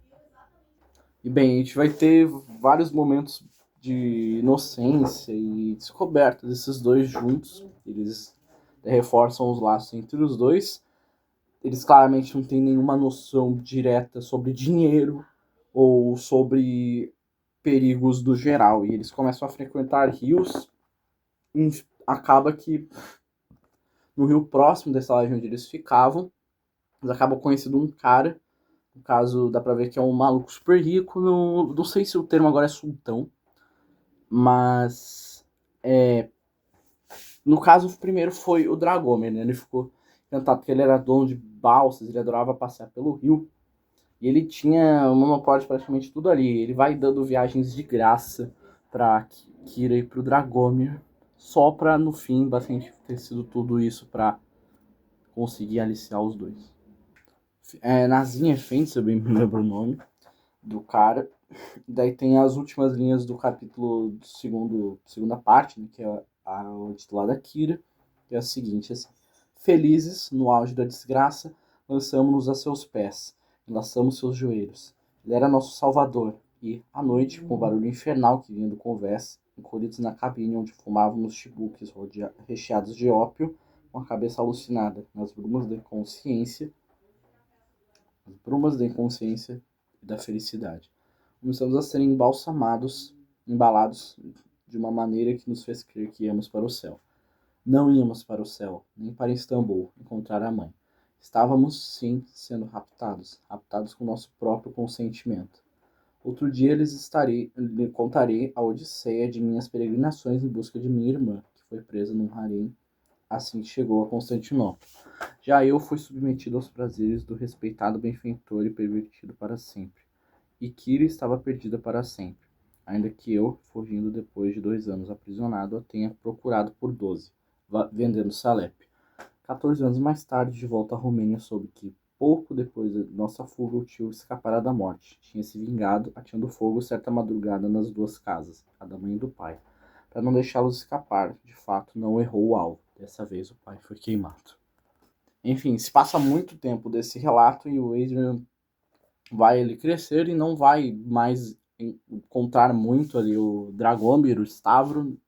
E bem, a gente vai ter vários momentos de inocência e descoberta desses dois juntos. Eles reforçam os laços entre os dois. Eles claramente não têm nenhuma noção direta sobre dinheiro ou sobre perigos do geral. E eles começam a frequentar rios. E acaba que no rio próximo dessa laje onde eles ficavam, eles acabam conhecendo um cara. No caso, dá pra ver que é um maluco super rico. Não sei se o termo agora é sultão. Mas no caso, o primeiro foi o Dragomir, né? Ele ficou encantado porque ele era dono de balsas, ele adorava passear pelo rio. E ele tinha um monopólio de praticamente tudo ali. Ele vai dando viagens de graça pra Kira e pro Dragomir, só pra no fim, basicamente, ter sido tudo isso pra conseguir aliciar os dois. Nazim Efendi, se eu bem me lembro o nome do cara. Daí tem as últimas linhas do capítulo do segunda parte, né, que é o titulado Kira, que é a seguinte, assim: felizes, no auge da desgraça, lançamos-nos a seus pés, enlaçamos seus joelhos. Ele era nosso salvador, e, à noite, com o barulho infernal que vinha do convés, encolhidos na cabine onde fumávamos chibuques recheados de ópio, com a cabeça alucinada, nas brumas da inconsciência e da felicidade. Começamos a ser embalados de uma maneira que nos fez crer que íamos para o céu. Não íamos para o céu, nem para Istambul, encontrar a mãe. Estávamos, sim, sendo raptados com nosso próprio consentimento. Outro dia lhe contarei a odisseia de minhas peregrinações em busca de minha irmã, que foi presa num harém assim que chegou a Constantinopla. Já eu fui submetido aos prazeres do respeitado benfeitor e pervertido para sempre. E Kira estava perdida para sempre, ainda que eu, fugindo depois de 2 anos aprisionado, a tenha procurado por 12, vendendo Salep. 14 anos mais tarde, de volta à Romênia, soube que, pouco depois de nossa fuga, o tio escapara da morte. Tinha se vingado, ateando fogo certa madrugada nas 2 casas, a da mãe e do pai. Para não deixá-los escapar, de fato, não errou o alvo. Dessa vez, o pai foi queimado. Enfim, se passa muito tempo desse relato e o Adrian vai ele crescer e não vai mais encontrar muito ali o Dragomir, o Stavro,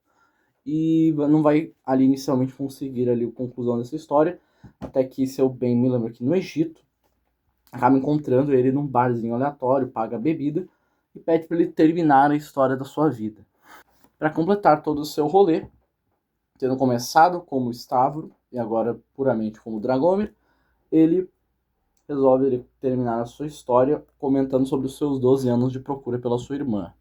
e não vai ali inicialmente conseguir ali a conclusão dessa história, até que, se eu bem me lembro, aqui no Egito, acaba encontrando ele num barzinho aleatório, paga a bebida e pede para ele terminar a história da sua vida. Para completar todo o seu rolê, tendo começado como Stavro e agora puramente como Dragomir, ele resolve terminar a sua história comentando sobre os seus 12 anos de procura pela sua irmã.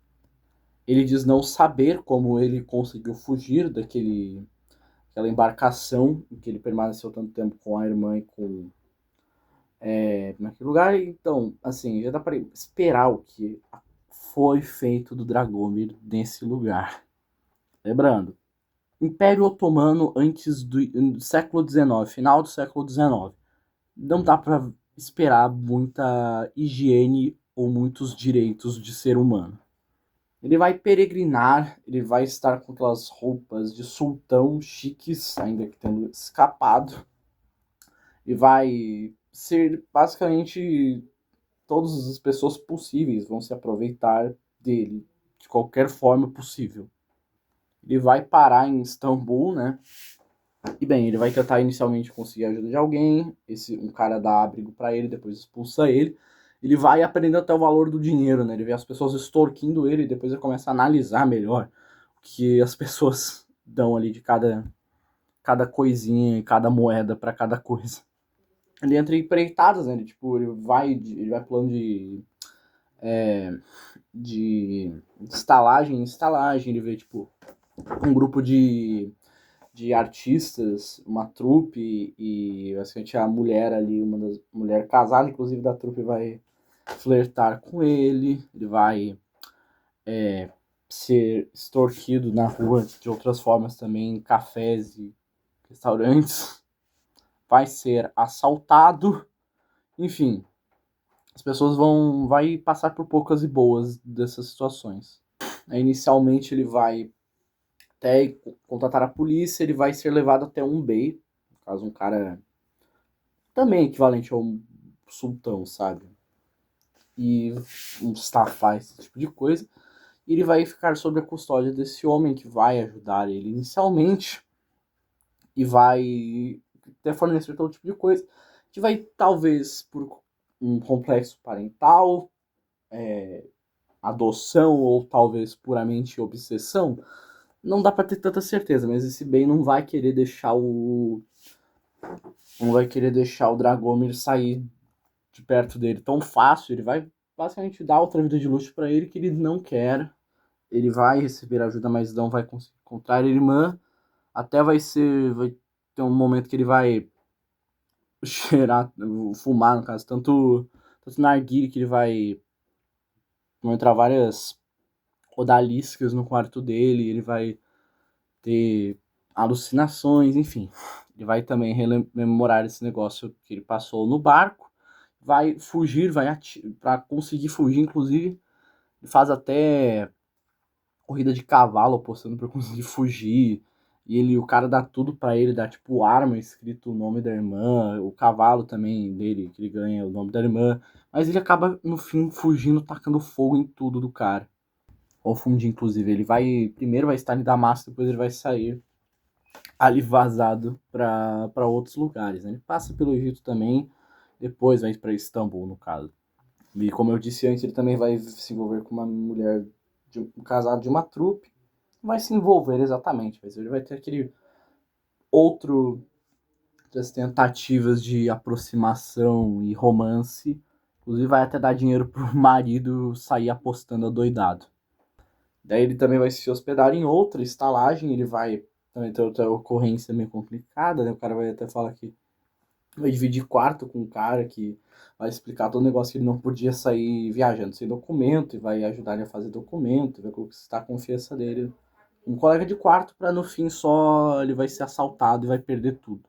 Ele diz não saber como ele conseguiu fugir daquela embarcação em que ele permaneceu tanto tempo com a irmã e com naquele lugar. Então, assim, já dá para esperar o que foi feito do Dragomir nesse lugar. Lembrando, Império Otomano antes do século XIX, final do século XIX. Não dá para esperar muita higiene ou muitos direitos de ser humano. Ele vai peregrinar, ele vai estar com aquelas roupas de sultão chiques, ainda que tendo escapado. E vai ser basicamente todas as pessoas possíveis vão se aproveitar dele de qualquer forma possível. Ele vai parar em Istambul, né? E bem, ele vai tentar inicialmente conseguir a ajuda de alguém, um cara dá abrigo para ele, depois expulsa ele. Ele vai aprendendo até o valor do dinheiro, né? Ele vê as pessoas extorquindo ele e depois ele começa a analisar melhor o que as pessoas dão ali de cada coisinha, cada moeda para cada coisa. Ele entra em empreitadas, né? Ele vai pulando de estalagem em estalagem, ele vê, tipo, um grupo de artistas, uma trupe, e basicamente a mulher ali, mulher casada, inclusive, da trupe, vai flertar com ele, ele vai ser extorquido na rua de outras formas também, em cafés e restaurantes, vai ser assaltado, enfim, as pessoas vai passar por poucas e boas dessas situações. Inicialmente ele vai até contatar a polícia, ele vai ser levado até um bey, no caso um cara também equivalente ao sultão, sabe? E um Mustafá, esse tipo de coisa. E ele vai ficar sob a custódia desse homem que vai ajudar ele inicialmente e vai até fornecer todo tipo de coisa. Que vai, talvez, por um complexo parental, adoção ou talvez puramente obsessão, não dá para ter tanta certeza, mas esse bem não vai querer deixar o Dragomir sair de perto dele tão fácil. Ele vai basicamente dar outra vida de luxo para ele que ele não quer. Ele vai receber ajuda, mas não vai conseguir encontrar a irmã. Até vai ter um momento que ele vai cheirar, fumar, no caso, tanto narguilé, que ele vai entrar várias odaliscas no quarto dele, ele vai ter alucinações, enfim. Ele vai também rememorar esse negócio que ele passou no barco, vai fugir, para conseguir fugir, inclusive, ele faz até corrida de cavalo apostando pra conseguir fugir. E o cara dá tudo pra ele, dá tipo arma escrito o nome da irmã, o cavalo também dele, que ele ganha o nome da irmã. Mas ele acaba, no fim, fugindo, tacando fogo em tudo do cara. Ou fundir, inclusive. Ele vai. Primeiro vai estar em Damasco, depois ele vai sair ali vazado pra outros lugares. Né? Ele passa pelo Egito também, depois vai pra Istambul, no caso. E como eu disse antes, ele também vai se envolver com uma mulher, um casado de uma trupe. Vai se envolver exatamente, mas ele vai ter aquele outro das tentativas de aproximação e romance. Inclusive vai até dar dinheiro pro marido sair apostando adoidado. Daí ele também vai se hospedar em outra estalagem, ele vai também ter outra ocorrência meio complicada, né? O cara vai até falar que vai dividir quarto com um cara que vai explicar todo o negócio que ele não podia sair viajando sem documento e vai ajudar ele a fazer documento, vai conquistar a confiança dele. Um colega de quarto para no fim só ele vai ser assaltado e vai perder tudo.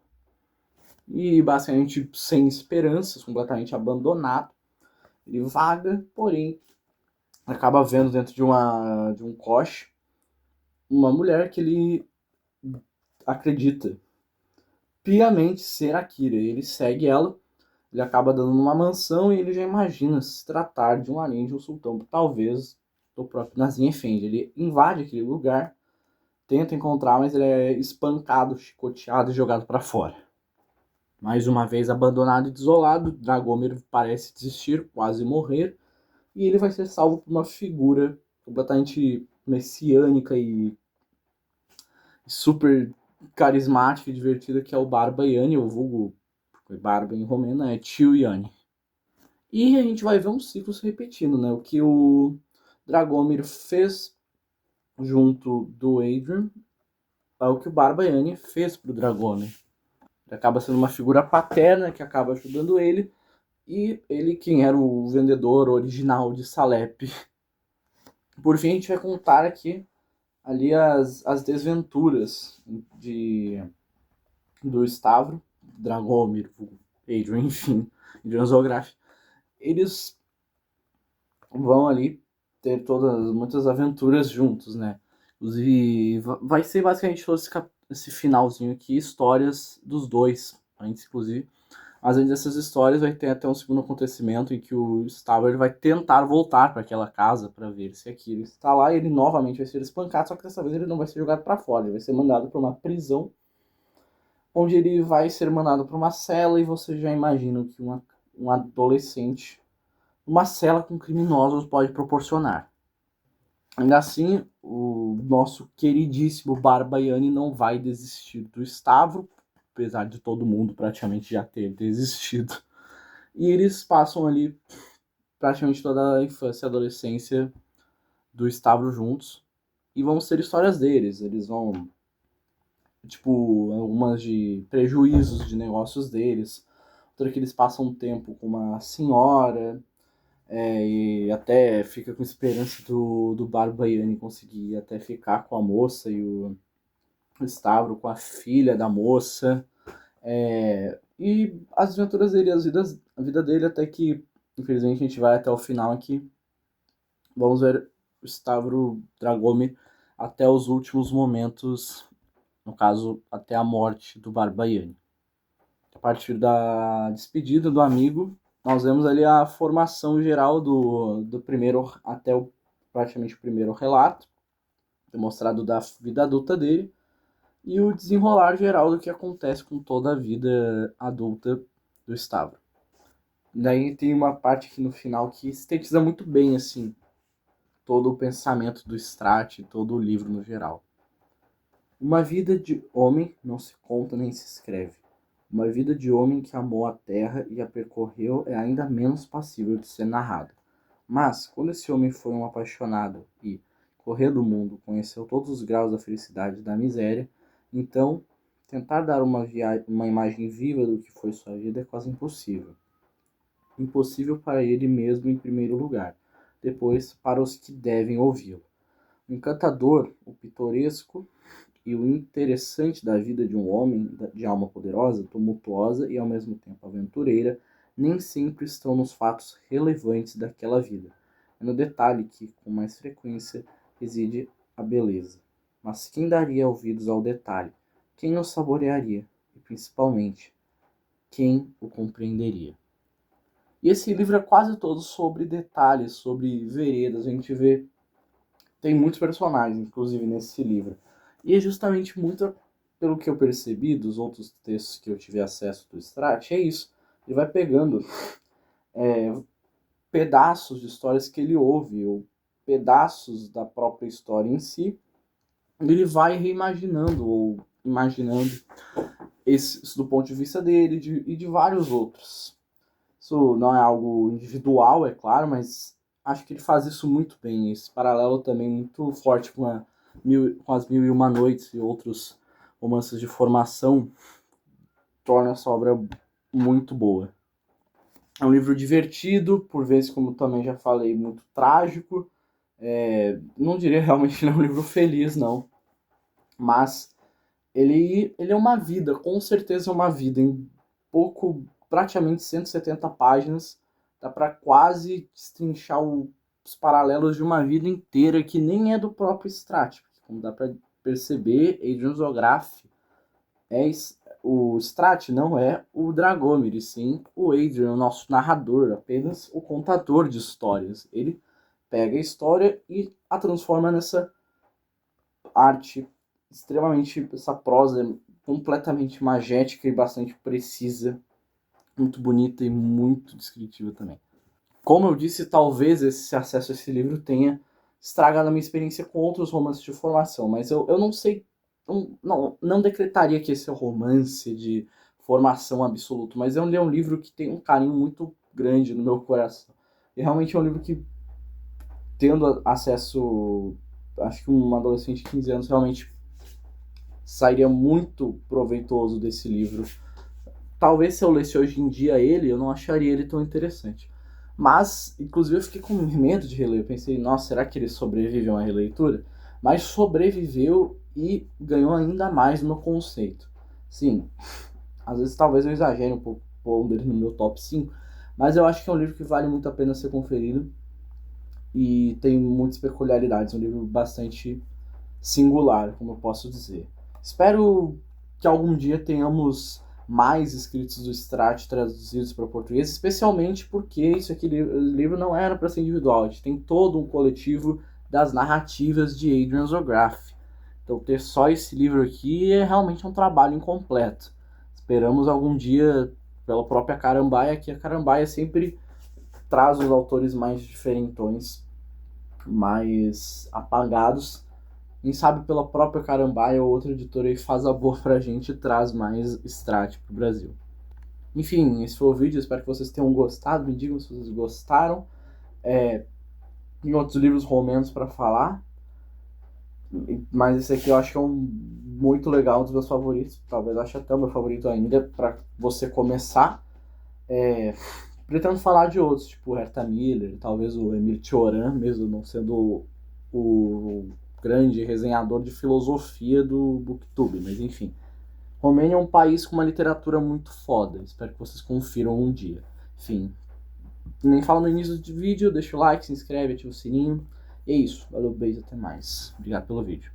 E basicamente sem esperanças, completamente abandonado, ele vaga, porém acaba vendo dentro de um coche uma mulher que ele acredita piamente ser a Kira. Ele segue ela, ele acaba dando numa mansão e ele já imagina se tratar de um harém de um sultão, talvez do próprio Nazim Effendi. Ele invade aquele lugar, tenta encontrar, mas ele é espancado, chicoteado e jogado para fora. Mais uma vez abandonado e desolado, Dragomir parece desistir, quase morrer, e ele vai ser salvo por uma figura completamente messiânica e super carismática e divertida, que é o Barba Yane, o vulgo Barba em romeno é Tio Yane. E a gente vai ver um ciclo se repetindo, né? O que o Dragomir fez junto do Adrian é o que o Barba Yane fez pro Dragomir. Ele acaba sendo uma figura paterna que acaba ajudando ele, e ele quem era o vendedor original de Salep. Por fim, a gente vai contar aqui ali as desventuras do Stavro, Dragomir, Adrian, enfim, Adrian Zograf. Eles vão ali ter muitas aventuras juntos, né? Inclusive, vai ser basicamente todo esse finalzinho aqui, histórias dos dois, antes, inclusive. Mas antes dessas histórias vai ter até um segundo acontecimento em que o Stavro vai tentar voltar para aquela casa para ver se aquilo está lá e ele novamente vai ser espancado, só que dessa vez ele não vai ser jogado para fora, ele vai ser mandado para uma prisão onde ele vai ser mandado para uma cela e você já imagina o que um adolescente uma cela com criminosos pode proporcionar. Ainda assim, o nosso queridíssimo Barbaiane não vai desistir do Stavro, apesar de todo mundo praticamente já ter desistido. E eles passam ali praticamente toda a infância e adolescência do Stavro juntos. E vão ser histórias deles. Eles vão, tipo, algumas de prejuízos de negócios deles. Outra que eles passam um tempo com uma senhora. E até fica com esperança do Barbaiane conseguir até ficar com a moça e o Stavro com a filha da moça. E as aventuras dele, a vida dele, até que, infelizmente, a gente vai até o final aqui. Vamos ver o Stavro Dragomir até os últimos momentos, no caso, até a morte do Barbaiane. A partir da despedida do amigo, nós vemos ali a formação geral do primeiro, até praticamente o primeiro relato, demonstrado da vida adulta dele, e o desenrolar geral do que acontece com toda a vida adulta do Stavro. Daí tem uma parte aqui no final que sintetiza muito bem, assim, todo o pensamento do Strat, todo o livro no geral. Uma vida de homem não se conta nem se escreve. Uma vida de homem que amou a terra e a percorreu é ainda menos passível de ser narrada. Mas, quando esse homem foi um apaixonado e, correndo o mundo, conheceu todos os graus da felicidade e da miséria, então, tentar dar uma imagem viva do que foi sua vida é quase impossível. Impossível para ele mesmo em primeiro lugar, depois para os que devem ouvi-lo. O encantador, o pitoresco, e o interessante da vida de um homem de alma poderosa, tumultuosa e ao mesmo tempo aventureira, nem sempre estão nos fatos relevantes daquela vida. É no detalhe que, com mais frequência, reside a beleza. Mas quem daria ouvidos ao detalhe? Quem o saborearia? E, principalmente, quem o compreenderia? E esse livro é quase todo sobre detalhes, sobre veredas. A gente vê, tem muitos personagens, inclusive, nesse livro. E é justamente muito, pelo que eu percebi dos outros textos que eu tive acesso do Strat, é isso. Ele vai pegando pedaços de histórias que ele ouve, ou pedaços da própria história em si, ele vai reimaginando, ou imaginando isso do ponto de vista dele e de vários outros. Isso não é algo individual, é claro, mas acho que ele faz isso muito bem. Esse paralelo também muito forte com as Mil e Uma Noites e outros romances de formação torna essa obra muito boa. É um livro divertido, por vezes, como também já falei, muito trágico. Não diria realmente que é um livro feliz, não. Mas ele é uma vida, com certeza é uma vida. Em praticamente 170 páginas, dá para quase destrinchar os paralelos de uma vida inteira que nem é do próprio Strat. Como dá para perceber, Adrian Zograff o Strat não é o Dragomir, e sim o Adrian, o nosso narrador, apenas o contador de histórias. Ele pega a história e a transforma nessa arte extremamente, essa prosa completamente magética e bastante precisa, muito bonita e muito descritiva também. Como eu disse, talvez esse acesso a esse livro tenha estragado a minha experiência com outros romances de formação, mas eu não sei, não decretaria que esse é um romance de formação absoluto, mas é um livro que tem um carinho muito grande no meu coração. E realmente é um livro que, tendo acesso, acho que um adolescente de 15 anos realmente sairia muito proveitoso desse livro. Talvez se eu lesse hoje em dia ele, eu não acharia ele tão interessante. Mas, inclusive, eu fiquei com medo de reler. Eu pensei, nossa, será que ele sobrevive a uma releitura? Mas sobreviveu e ganhou ainda mais no meu conceito. Sim, às vezes talvez eu exagere um pouco pondo ele no meu top 5, mas eu acho que é um livro que vale muito a pena ser conferido e tem muitas peculiaridades. É um livro bastante singular, como eu posso dizer. Espero que algum dia tenhamos mais escritos do Strat traduzidos para o português, especialmente porque isso aqui, livro não era para ser individual, a gente tem todo um coletivo das narrativas de Adrian Zograff. Então ter só esse livro aqui é realmente um trabalho incompleto. Esperamos algum dia, pela própria Carambaia, que a Carambaia sempre traz os autores mais diferentões, mais apagados. Quem sabe pela própria Carambaia ou outra editora aí faz a boa pra gente e traz mais Strat pro Brasil. Enfim, esse foi o vídeo, espero que vocês tenham gostado, me digam se vocês gostaram. Tem outros livros romanos para falar, mas esse aqui eu acho que é muito legal, um dos meus favoritos, talvez eu ache até o meu favorito ainda, para você começar. Pretendo falar de outros, tipo Herta Miller, talvez o Emile Cioran, mesmo não sendo o grande resenhador de filosofia do Booktube, mas enfim. Romênia é um país com uma literatura muito foda, espero que vocês confiram um dia. Enfim, nem falo no início do vídeo, deixa o like, se inscreve, ativa o sininho. E é isso, valeu, beijo, até mais. Obrigado pelo vídeo.